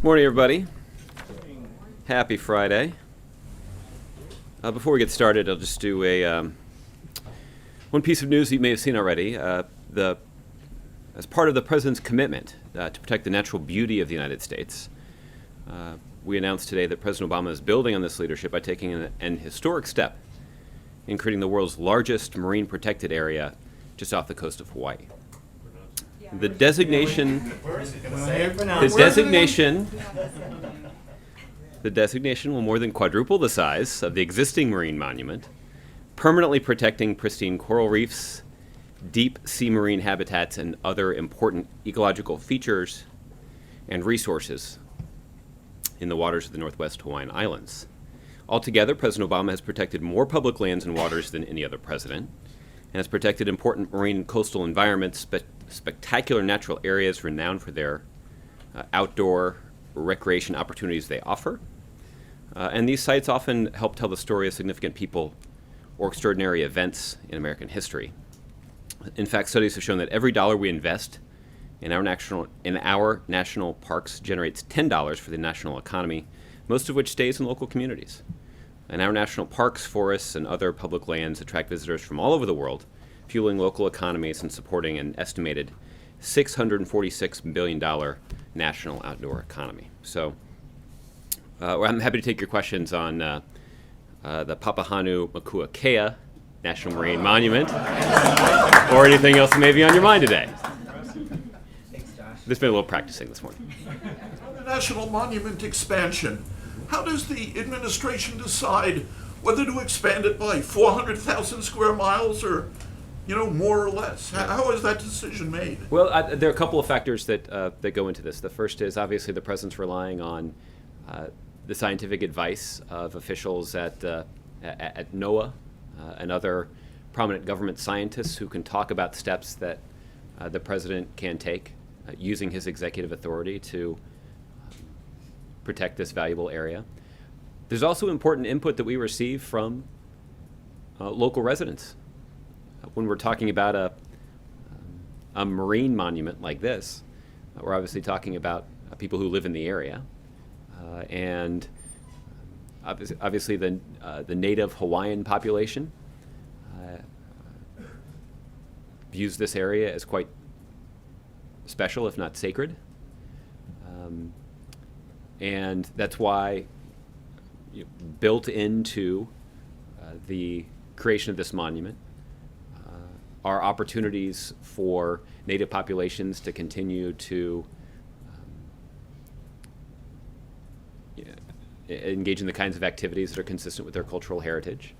Morning, everybody. Happy Friday. Before we get started, I'll just do one piece of news that you may have seen already. As part of the President's commitment to protect the natural beauty of the United States, we announced today that President Obama is building on this leadership by taking an historic step in creating the world's largest marine protected area just off the coast of Hawaii. The designation will more than quadruple the size of the existing marine monument, permanently protecting pristine coral reefs, deep sea marine habitats, and other important ecological features and resources in the waters of the Northwest Hawaiian Islands. Altogether, President Obama has protected more public lands and waters than any other president, and has protected important marine and coastal environments, spectacular natural areas renowned for their outdoor recreation opportunities they offer. And these sites often help tell the story of significant people or extraordinary events in American history. In fact, studies have shown that every dollar we invest in our national parks generates $10 for the national economy, most of which stays in local communities. And our national parks, forests, and other public lands attract visitors from all over the world, fueling local economies and supporting an estimated $646 billion national outdoor economy. So I'm happy to take your questions on the Papahanaumokuakea National Marine Monument or anything else that may be on your mind today. Thanks, Josh. There's been a little practicing this morning. On the National Monument expansion, how does the administration decide whether to expand it by 400,000 square miles or, more or less? How is that decision made? Well, there are a couple of factors that go into this. The first is obviously the president's relying on the scientific advice of officials at NOAA and other prominent government scientists who can talk about steps that the president can take using his executive authority to protect this valuable area. There's also important input that we receive from local residents. When we're talking about a marine monument like this, we're obviously talking about people who live in the area. And obviously the native Hawaiian population views this area as quite special, if not sacred. And that's why built into the creation of this monument are opportunities for native populations to continue to engage in the kinds of activities that are consistent with their cultural heritage.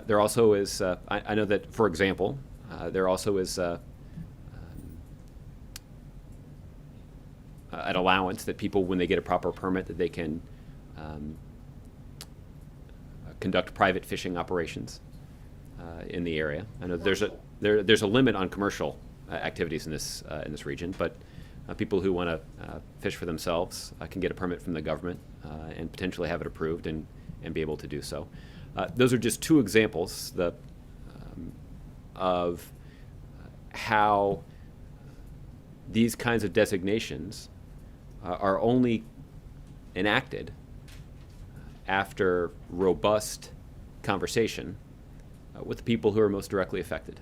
There also is, I know that, for example, there also is an allowance that people, when they get a proper permit, that they can conduct private fishing operations in the area. I know there's a limit on commercial activities in this region, but people who want to fish for themselves can get a permit from the government and potentially have it approved and be able to do so. Those are just two examples of how these kinds of designations are only enacted after robust conversation with the people who are most directly affected.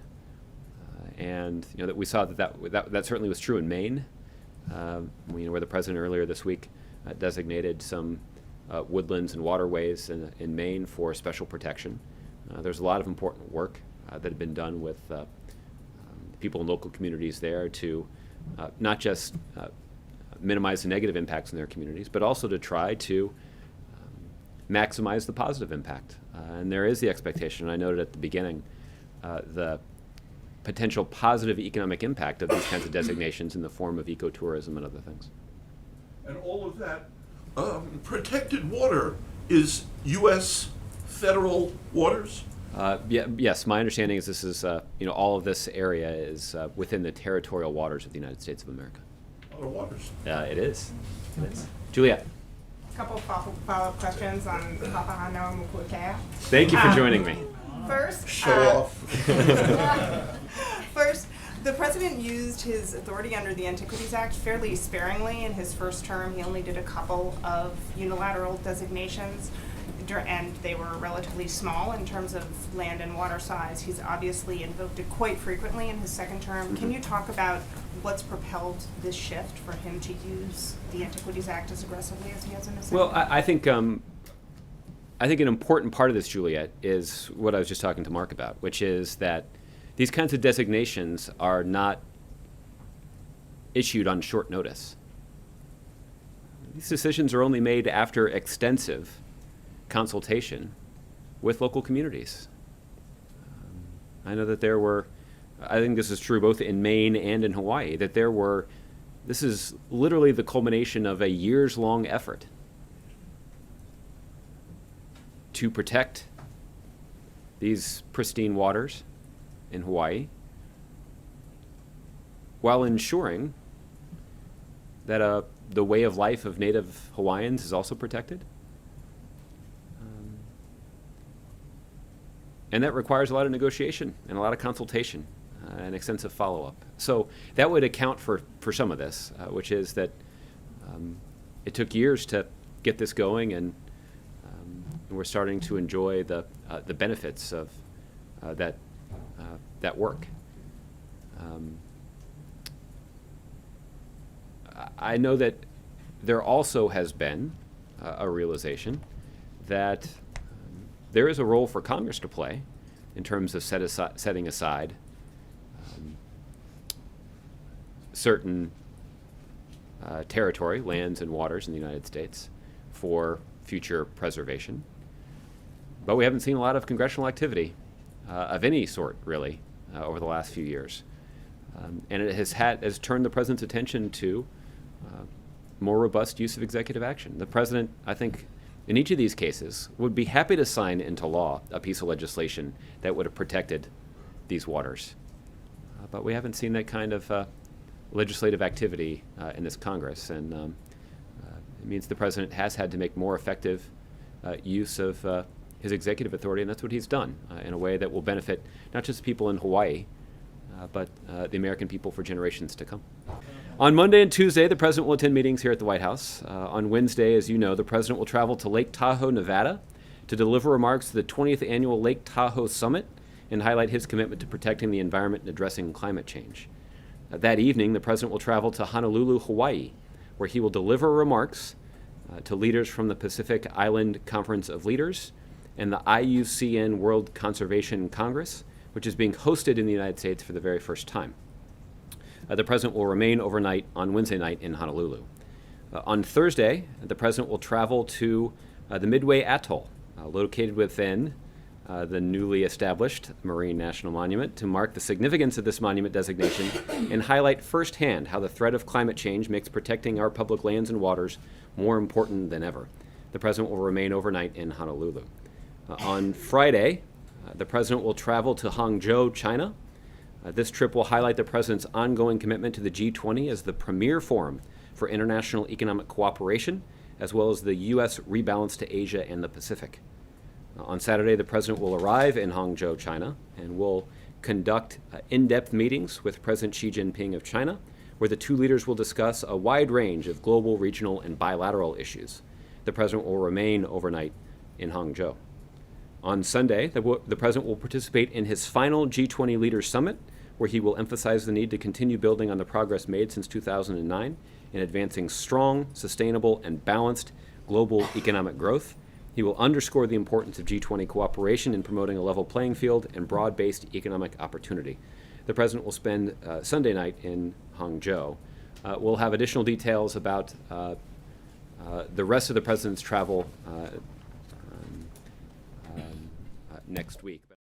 And that we saw that certainly was true in Maine, where the president earlier this week designated some woodlands and waterways in Maine for special protection. There's a lot of important work that had been done with people in local communities there to not just minimize the negative impacts in their communities, but also to try to maximize the positive impact. And there is the expectation, and I noted at the beginning, the potential positive economic impact of these kinds of designations in the form of ecotourism and other things. And all of that protected water is U.S. federal waters? Yes, my understanding is this is, all of this area is within the territorial waters of the United States of America. Other waters? It is. Juliet. A couple follow-up questions on Papahanaumokuakea. Thank you for joining me. First, Show off. First, The president used his authority under the Antiquities Act fairly sparingly in his first term. He only did a couple of unilateral designations, and they were relatively small in terms of land and water size. He's obviously invoked it quite frequently in his second term. Can you talk about what's propelled this shift for him to use the Antiquities Act as aggressively as he has in his second Well, term? I think an important part of this, Juliet, is what I was just talking to Mark about, which is that these kinds of designations are not issued on short notice. These decisions are only made after extensive consultation with local communities. I know that there were, I think this is true both in Maine and in Hawaii, that this is literally the culmination of a years-long effort to protect these pristine waters in Hawaii while ensuring that the way of life of native Hawaiians is also protected. And that requires a lot of negotiation and a lot of consultation and extensive follow-up. So that would account for some of this, which is that it took years to get this going, and we're starting to enjoy the benefits of that work. I know that there also has been a realization that there is a role for Congress to play in terms of setting aside certain territory, lands and waters in the United States for future preservation. But we haven't seen a lot of congressional activity of any sort, really, over the last few years. And it has turned the president's attention to more robust use of executive action. The president, I think, in each of these cases, would be happy to sign into law a piece of legislation that would have protected these waters. But we haven't seen that kind of legislative activity in this Congress, and it means the president has had to make more effective use of his executive authority, and that's what he's done in a way that will benefit not just people in Hawaii, but the American people for generations to come. On Monday and Tuesday, the president will attend meetings here at the White House. On Wednesday, as you know, the president will travel to Lake Tahoe, Nevada, to deliver remarks to the 20th Annual Lake Tahoe Summit and highlight his commitment to protecting the environment and addressing climate change. That evening, the president will travel to Honolulu, Hawaii, where he will deliver remarks to leaders from the Pacific Island Conference of Leaders and the IUCN World Conservation Congress, which is being hosted in the United States for the very first time. The president will remain overnight on Wednesday night in Honolulu. On Thursday, the president will travel to the Midway Atoll, located within the newly established Marine National Monument, to mark the significance of this monument designation and highlight firsthand how the threat of climate change makes protecting our public lands and waters more important than ever. The president will remain overnight in Honolulu. On Friday, the president will travel to Hangzhou, China. This trip will highlight the president's ongoing commitment to the G20 as the premier forum for international economic cooperation, as well as the U.S. rebalance to Asia and the Pacific. On Saturday, the president will arrive in Hangzhou, China, and will conduct in-depth meetings with President Xi Jinping of China, where the two leaders will discuss a wide range of global, regional, and bilateral issues. The president will remain overnight in Hangzhou. On Sunday, the president will participate in his final G20 Leaders Summit, where he will emphasize the need to continue building on the progress made since 2009 in advancing strong, sustainable, and balanced global economic growth. He will underscore the importance of G20 cooperation in promoting a level playing field and broad-based economic opportunity. The president will spend Sunday night in Hangzhou. We'll have additional details about the rest of the president's travel next week.